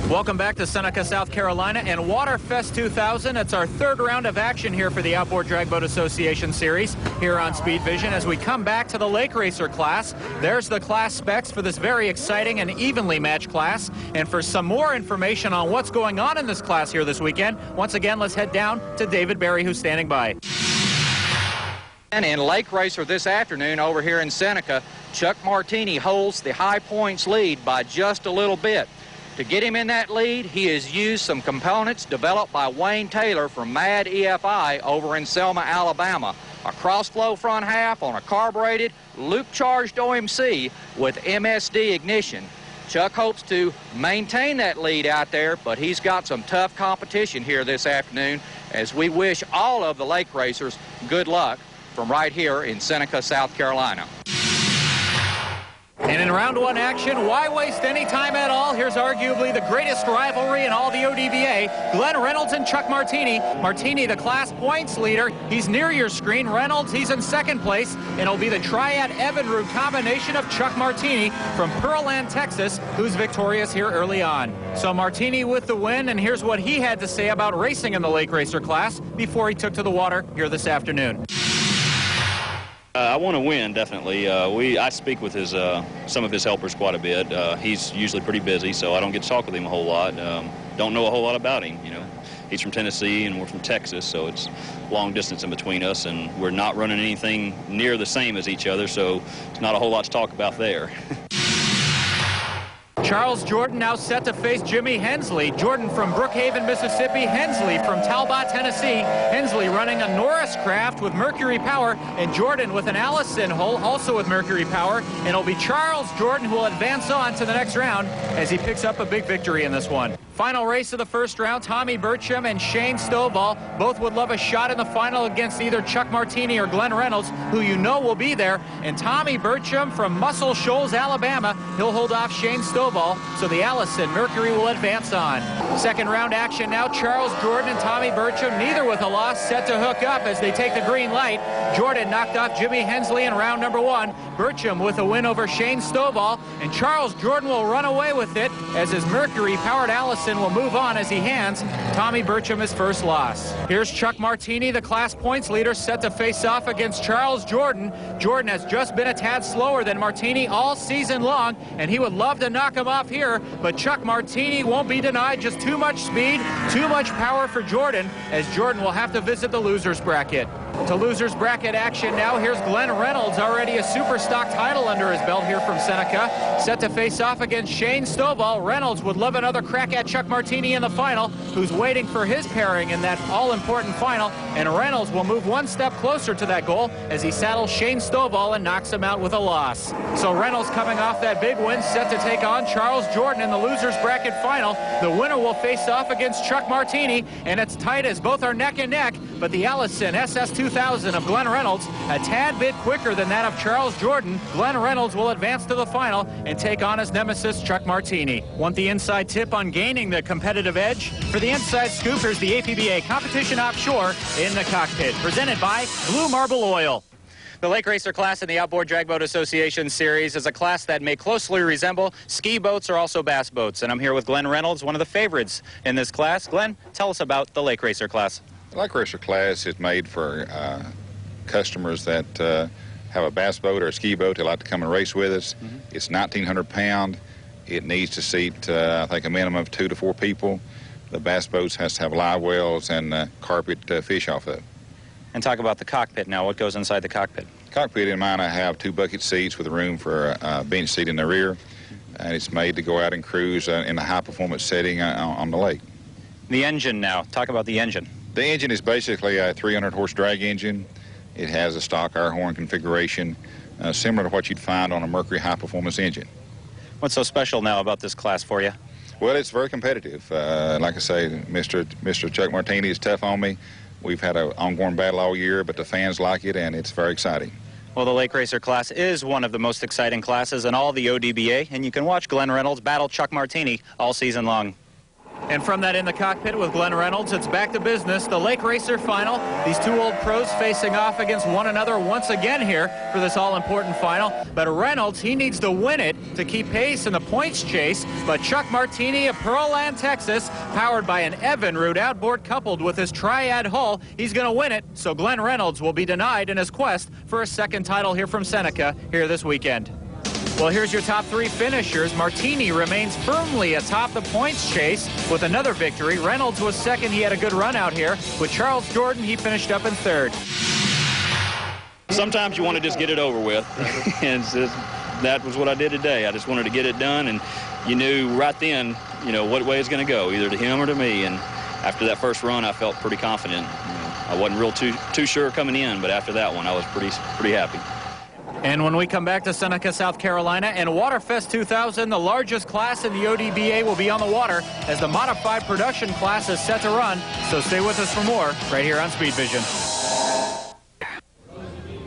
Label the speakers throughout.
Speaker 1: Welcome back to Seneca, South Carolina, and Waterfest 2000. It's our third round of action here for the Outboard Drag Boat Association Series here on Speed Vision. As we come back to the Lake Racer class, there's the class specs for this very exciting and evenly matched class. And for some more information on what's going on in this class here this weekend, once again, let's head down to David Berry, who's standing by.
Speaker 2: And in Lake Racer this afternoon over here in Seneca, Chuck Martini holds the high points lead by just a little bit. To get him in that lead, he has used some components developed by Wayne Taylor from MAD EFI over in Selma, Alabama. A cross-flow front half on a carbureted, loop-charged OMC with MSD ignition. Chuck hopes to maintain that lead out there, but he's got some tough competition here this afternoon as we wish all of the lake racers good luck from right here in Seneca, South Carolina.
Speaker 1: And in round one action, why waste any time at all? Here's arguably the greatest rivalry in all the ODBA. Glenn Reynolds and Chuck Martini. Martini, the class points leader. He's near your screen. Reynolds, he's in second place. And it'll be the Triad Evinrude combination of Chuck Martini from Pearland, Texas, who's victorious here early on. So Martini with the win, and here's what he had to say about racing in the Lake Racer class before he took to the water here this afternoon.
Speaker 3: I want to win, definitely. I speak with some of his helpers quite a bit. He's usually pretty busy, so I don't get to talk with him a whole lot. Don't know a whole lot about him, you know. He's from Tennessee and we're from Texas, so it's long distance in between us, and we're not running anything near the same as each other, so it's not a whole lot to talk about there.
Speaker 1: Charles Jordan now set to face Jimmy Hensley. Jordan from Brookhaven, Mississippi. Hensley from Talbot, Tennessee. Hensley running a Norris craft with Mercury power, and Jordan with an Allison hull, also with Mercury power. And it'll be Charles Jordan who will advance on to the next round as he picks up a big victory in this one. Final race of the first round, Tommy Burcham and Shane Stovall both would love a shot in the final against either Chuck Martini or Glenn Reynolds, who you know will be there. And Tommy Burcham from Muscle Shoals, Alabama, he'll hold off Shane Stovall, so the Allison Mercury will advance on. Second round action now, Charles Jordan and Tommy Burcham, neither with a loss, set to hook up as they take the green light. Jordan knocked off Jimmy Hensley in round number one. Burcham with a win over Shane Stovall, and Charles Jordan will run away with it as his Mercury-powered Allison will move on as he hands Tommy Burcham his first loss. Here's Chuck Martini, the class points leader, set to face off against Charles Jordan. Jordan has just been a tad slower than Martini all season long, and he would love to knock him off here, but Chuck Martini won't be denied. Just too much speed, too much power for Jordan, as Jordan will have to visit the loser's bracket. To loser's bracket action now, here's Glenn Reynolds, already a super stock title under his belt here from Seneca, set to face off against Shane Stovall. Reynolds would love another crack at Chuck Martini in the final, who's waiting for his pairing in that all-important final, and Reynolds will move one step closer to that goal as he saddles Shane Stovall and knocks him out with a loss. So Reynolds coming off that big win, set to take on Charles Jordan in the loser's bracket final. The winner will face off against Chuck Martini, and it's tight as both are neck and neck, but the Allison SS2000 of Glenn Reynolds a tad bit quicker than that of Charles Jordan. Glenn Reynolds will advance to the final and take on his nemesis Chuck Martini. Want the inside tip on gaining the competitive edge? For the inside scoop, here's the APBA Competition Offshore in the Cockpit, presented by Blue Marble Oil. The Lake Racer class in the Outboard Drag Boat Association Series is a class that may closely resemble ski boats or also bass boats. And I'm here with Glenn Reynolds, one of the favorites in this class. Glenn, tell us about the Lake Racer class.
Speaker 4: The Lake Racer class is made for customers that have a bass boat or a ski boat. They like to come and race with us. It's 1,900 pound. It needs to seat, I think, a minimum of 2 to 4 people. The bass boats has to have live wells and carpet fish off of it.
Speaker 1: And talk about the cockpit now. What goes inside the cockpit?
Speaker 4: Cockpit in mine, I have 2 bucket seats with room for a bench seat in the rear. And it's made to go out and cruise in a high-performance setting on the lake.
Speaker 1: The engine now. Talk about the engine.
Speaker 4: The engine is basically a 300-horse drag engine. It has a stock air horn configuration, similar to what you'd find on a Mercury high-performance engine.
Speaker 1: What's so special now about this class for you?
Speaker 4: Well, it's very competitive. Like I say, Mr. Chuck Martini is tough on me. We've had an ongoing battle all year, but the fans like it, and it's very exciting.
Speaker 1: Well, the Lake Racer class is one of the most exciting classes in all the ODBA, and you can watch Glenn Reynolds battle Chuck Martini all season long. And from that in the cockpit with Glenn Reynolds, it's back to business. The Lake Racer final. These two old pros facing off against one another once again here for this all-important final. But Reynolds, he needs to win it to keep pace in the points chase. But Chuck Martini of Pearland, Texas, powered by an Evinrude outboard coupled with his Triad hull, he's going to win it. So Glenn Reynolds will be denied in his quest for a second title here from Seneca here this weekend. Well, here's your top three finishers. Martini remains firmly atop the points chase with another victory. Reynolds was second. He had a good run out here. With Charles Jordan, he finished up in third.
Speaker 3: Sometimes you want to just get it over with, and that was what I did today. I just wanted to get it done, and you knew right then, what way it's going to go, either to him or to me. And after that first run, I felt pretty confident. I wasn't too sure coming in, but after that one, I was pretty happy.
Speaker 1: And when we come back to Seneca, South Carolina, and Waterfest 2000, the largest class in the ODBA will be on the water as the modified production class is set to run. So stay with us for more right here on Speed Vision.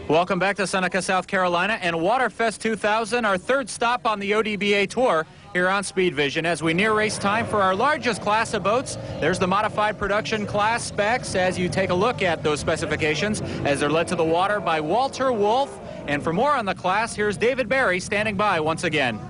Speaker 1: Welcome back to Seneca, South Carolina, and Waterfest 2000, our third stop on the ODBA tour here on Speed Vision. As we near race time for our largest class of boats, there's the modified production class specs as you take a look at those specifications as they're led to the water by Walter Wolf. And for more on the class, here's David Barry standing by once again.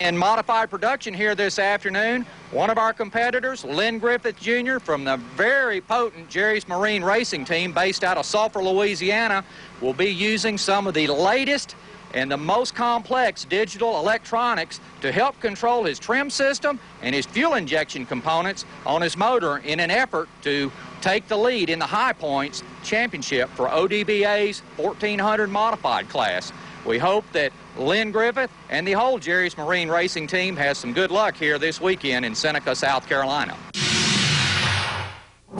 Speaker 2: In modified production here this afternoon, one of our competitors, Lynn Griffith Jr. from the very potent Jerry's Marine Racing Team based out of Sulphur, Louisiana, will be using some of the latest and the most complex digital electronics to help control his trim system and his fuel injection components on his motor in an effort to take the lead in the High Points Championship for ODBA's 1400 modified class. We hope that Lynn Griffith and the whole Jerry's Marine Racing Team has some good luck here this weekend in Seneca, South Carolina.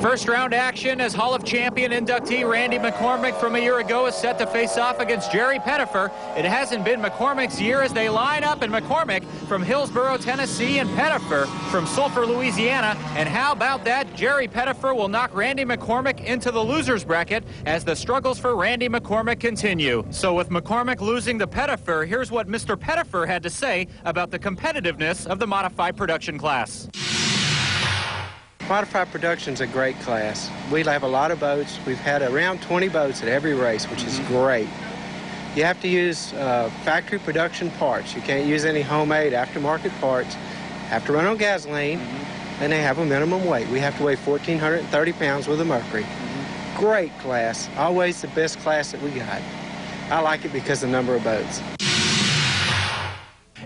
Speaker 1: First round action as Hall of Champion inductee Randy McCormick from a year ago is set to face off against Jerry Pettifer. It hasn't been McCormick's year as they line up, and McCormick from Hillsborough, Tennessee, and Pettifer from Sulphur, Louisiana. And how about that? Jerry Pettifer will knock Randy McCormick into the loser's bracket as the struggles for Randy McCormick continue. So with McCormick losing to Pettifer, here's what Mr. Pettifer had to say about the competitiveness of the modified production class.
Speaker 5: Modified production's a great class. We have a lot of boats. We've had around 20 boats at every race, which is great. You have to use factory production parts. You can't use any homemade aftermarket parts. Have to run on gasoline, and they have a minimum weight. We have to weigh 1,430 pounds with a Mercury. Great class. Always the best class that we got. I like it because of the number of boats.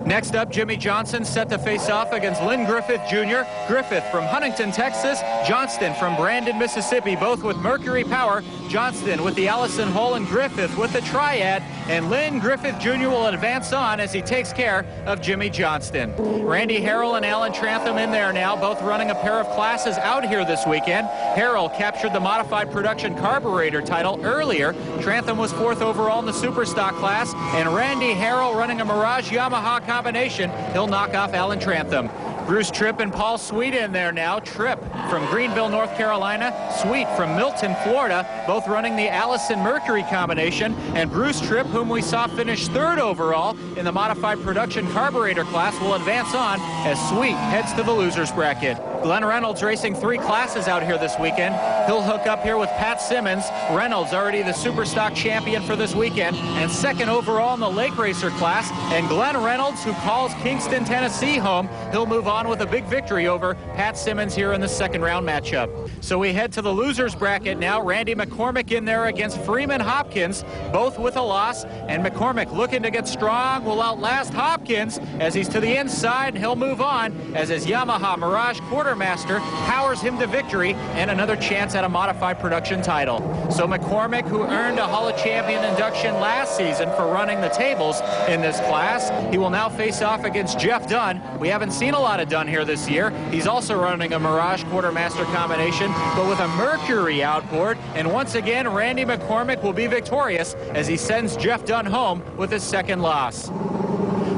Speaker 1: Next up, Jimmy Johnson set to face off against Lynn Griffith Jr. Griffith from Huntington, Texas. Johnston from Brandon, Mississippi, both with Mercury power. Johnston with the Allison hull and Griffith with the Triad. And Lynn Griffith Jr. will advance on as he takes care of Jimmy Johnston. Randy Harrell and Alan Trantham in there now, both running a pair of classes out here this weekend. Harrell captured the modified production carburetor title earlier. Trantham was fourth overall in the Superstock class. And Randy Harrell running a Mirage Yamaha combination. He'll knock off Alan Trantham. Bruce Tripp and Paul Sweet in there now. Tripp from Greenville, North Carolina. Sweet from Milton, Florida, both running the Allison Mercury combination. And Bruce Tripp, whom we saw finish third overall in the modified production carburetor class, will advance on as Sweet heads to the loser's bracket. Glenn Reynolds racing three classes out here this weekend. He'll hook up here with Pat Simmons. Reynolds already the Superstock champion for this weekend and second overall in the Lake Racer class. And Glenn Reynolds, who calls Kingston, Tennessee home, he'll move on with a big victory over Pat Simmons here in the second round matchup. So we head to the loser's bracket now. Randy McCormick in there against Freeman Hopkins, both with a loss. And McCormick looking to get strong, will outlast Hopkins as he's to the inside. He'll move on as his Yamaha Mirage Quartermaster powers him to victory and another chance at a modified production title. So McCormick, who earned a Hall of Champion induction last season for running the tables in this class, he will now face off against Jeff Dunn. We haven't seen a lot of Dunn here this year. He's also running a Mirage Quartermaster combination, but with a Mercury outboard. And once again, Randy McCormick will be victorious as he sends Jeff Dunn home with his second loss.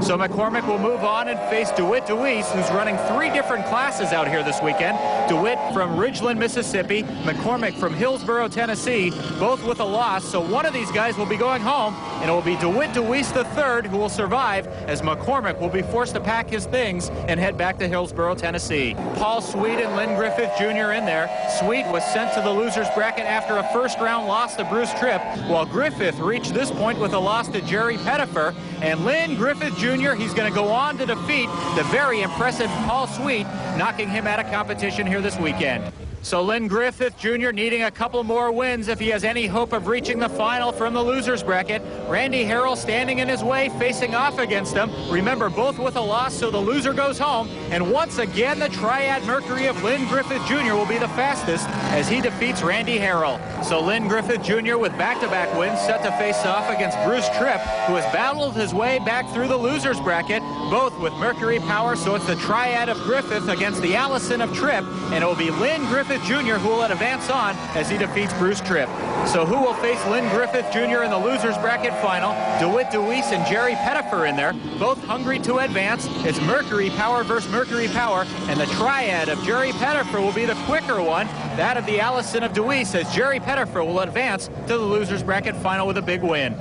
Speaker 1: So McCormick will move on and face DeWitt DeWeese, who's running three different classes out here this weekend. DeWitt from Ridgeland, Mississippi, McCormick from Hillsborough, Tennessee, both with a loss. So one of these guys will be going home, and it will be DeWitt DeWeese III who will survive, as McCormick will be forced to pack his things and head back to Hillsborough, Tennessee. Paul Sweet and Lynn Griffith Jr. in there. Sweet was sent to the losers bracket after a first-round loss to Bruce Tripp, while Griffith reached this point with a loss to Jerry Pettifer. And Lynn Griffith Jr., he's going to go on to defeat the very impressive Paul Sweet, knocking him out of competition here this weekend. So Lynn Griffith Jr. needing a couple more wins if he has any hope of reaching the final from the losers bracket. Randy Harrell standing in his way, facing off against him. Remember, both with a loss, so the loser goes home. And once again, the Triad Mercury of Lynn Griffith Jr. will be the fastest as he defeats Randy Harrell. So Lynn Griffith Jr. with back-to-back wins set to face off against Bruce Tripp, who has battled his way back through the losers bracket, both with Mercury power. So it's the Triad of Griffith against the Allison of Tripp, and it will be Lynn Griffith Jr. who will advance on as he defeats Bruce Tripp. So who will face Lynn Griffith Jr. in the losers bracket final? DeWitt DeWeese and Jerry Pettifer in there, both hungry to advance. It's Mercury power versus Mercury power, and the Triad of Jerry Pettifer will be the quicker one, that of the Allison of DeWeese, as Jerry Pettifer will advance to the losers bracket final with a big win.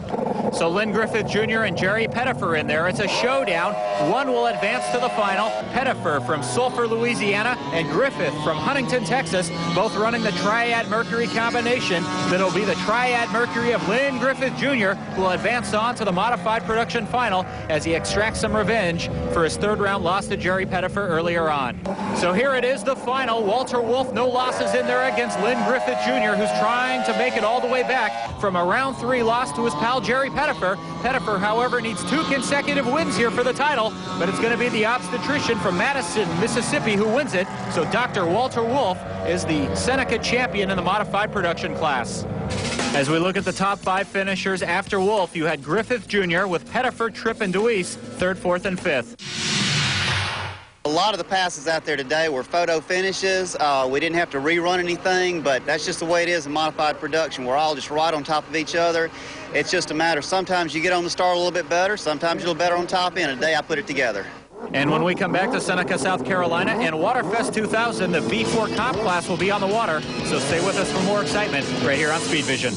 Speaker 1: So Lynn Griffith Jr. and Jerry Pettifer in there. It's a showdown. One will advance to the final. Pettifer from Sulphur, Louisiana, and Griffith from Huntington, Texas, both running the Triad Mercury combination. Then it'll be the Triad Mercury of Lynn Griffith Jr. who will advance on to the modified production final as he extracts some revenge for his third-round loss to Jerry Pettifer earlier on. So here it is, the final. Walter Wolf, no losses in there against Lynn Griffith Jr., who's trying to make it all the way back from a round 3 loss to his pal Jerry Pettifer. Pettifer, however, needs 2 consecutive wins here for the title, but it's going to be the obstetrician from Madison, Mississippi, who wins it. So Dr. Walter Wolf is the Seneca champion in the modified production class. As we look at the top 5 finishers after Wolf, you had Griffith Jr. with Pettifer, Tripp, and DeWeese, 3rd, 4th, and 5th.
Speaker 6: A lot of the passes out there today were photo finishes. We didn't have to rerun anything, but that's just the way it is in modified production. We're all just right on top of each other. It's just a matter, sometimes you get on the start a little bit better, sometimes you're a little better on top end. Today I put it together.
Speaker 1: And when we come back to Seneca, South Carolina, and Waterfest 2000, the V4 comp class will be on the water. So stay with us for more excitement right here on Speed Vision.